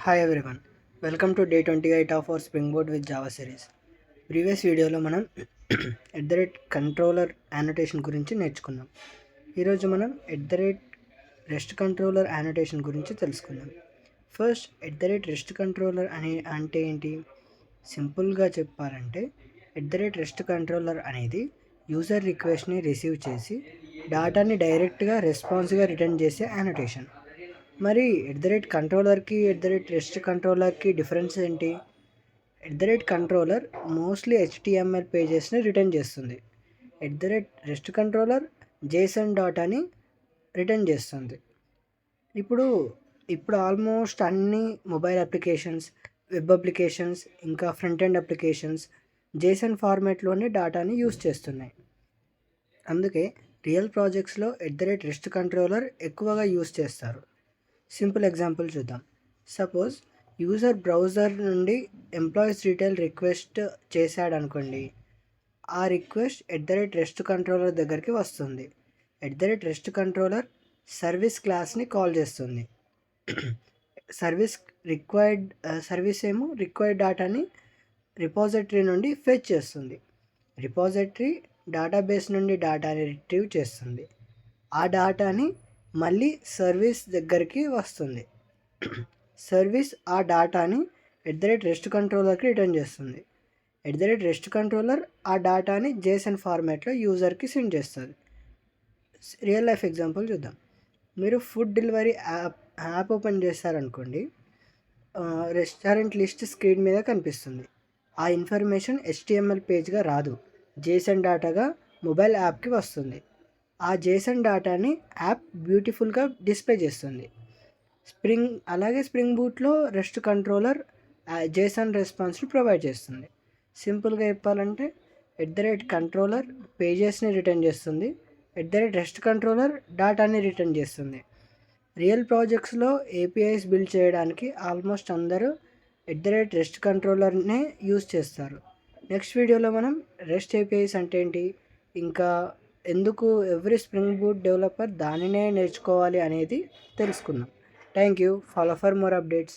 Hi everyone, welcome to day 28 of our Springboard with Java series. Previous వీడియోలో మనం controller annotation గురించి నేర్చుకున్నాం. ఈరోజు మనం రెస్ట్ కంట్రోలర్ యానోటేషన్ గురించి తెలుసుకుందాం. ఫస్ట్ రెస్ట్ కంట్రోలర్ అంటే ఏంటి? సింపుల్గా చెప్పాలంటే రెస్ట్ కంట్రోలర్ అనేది యూజర్ రిక్వెస్ట్ని రిసీవ్ చేసి డాటాని డైరెక్ట్గా రెస్పాన్స్గా రిటర్న్ చేసే యానోటేషన్. మరి కంట్రోలర్కి రెస్ట్ కంట్రోలర్కి డిఫరెన్స్ ఏంటి? కంట్రోలర్ మోస్ట్లీ HTML పేజెస్ని రిటర్న్ చేస్తుంది. రెస్ట్ కంట్రోలర్ JSON డాటాని రిటర్న్ చేస్తుంది. ఇప్పుడు ఆల్మోస్ట్ అన్ని మొబైల్ అప్లికేషన్స్, వెబ్ అప్లికేషన్స్, ఇంకా ఫ్రంట్ ఎండ్ అప్లికేషన్స్ JSON ఫార్మాట్లోనే డాటాని యూస్ చేస్తున్నాయి. అందుకే రియల్ ప్రాజెక్ట్స్లో రెస్ట్ కంట్రోలర్ ఎక్కువగా యూస్ చేస్తారు. సింపుల్ ఎగ్జాంపుల్ చూద్దాం. సపోజ్ యూజర్ బ్రౌజర్ నుండి ఎంప్లాయీస్ డీటెయిల్ రిక్వెస్ట్ చేశాడు అనుకోండి. ఆ రిక్వెస్ట్ రెస్ట్ కంట్రోలర్ దగ్గరికి వస్తుంది. రెస్ట్ కంట్రోలర్ సర్వీస్ క్లాస్ని కాల్ చేస్తుంది. సర్వీస్ ఏమో రిక్వైర్డ్ డాటాని రిపాజిటరీ నుండి ఫెచ్ చేస్తుంది. రిపాజిటరీ డేటాబేస్ నుండి డాటాని రిట్రీవ్ చేస్తుంది. ఆ డాటాని మళ్ళీ సర్వీస్ దగ్గరికి వస్తుంది. సర్వీస్ ఆ డాటాని రెస్ట్ కంట్రోలర్కి రిటర్న్ చేస్తుంది. రెస్ట్ కంట్రోలర్ ఆ డాటాని JSON ఫార్మాట్లో యూజర్కి సెండ్ చేస్తుంది. రియల్ లైఫ్ ఎగ్జాంపుల్ చూద్దాం. మీరు ఫుడ్ డెలివరీ యాప్ ఓపెన్ చేస్తారనుకోండి. రెస్టారెంట్ లిస్ట్ స్క్రీన్ మీద కనిపిస్తుంది. ఆ ఇన్ఫర్మేషన్ HTML పేజ్గా రాదు, JSON డాటాగా మొబైల్ యాప్కి వస్తుంది. ఆ JSON డాటాని యాప్ బ్యూటిఫుల్గా డిస్ప్లే చేస్తుంది. స్ప్రింగ్ బూట్లో రెస్ట్ కంట్రోలర్ JSON రెస్పాన్స్ని ప్రొవైడ్ చేస్తుంది. సింపుల్గా చెప్పాలంటే కంట్రోలర్ పేజెస్ని రిటర్న్ చేస్తుంది. రెస్ట్ కంట్రోలర్ డాటాని రిటర్న్ చేస్తుంది. రియల్ ప్రాజెక్ట్స్లో APIs బిల్డ్ చేయడానికి ఆల్మోస్ట్ అందరూ రెస్ట్ కంట్రోలర్నే యూస్ చేస్తారు. నెక్స్ట్ వీడియోలో మనం REST APIs అంటే ఏంటి, ఇంకా ఎందుకు ఎవ్రీ స్ప్రింగ్ బూట్ డెవలపర్ దానినే నేర్చుకోవాలి అనేది తెలుసుకుందాం. Thank you. Follow for more updates.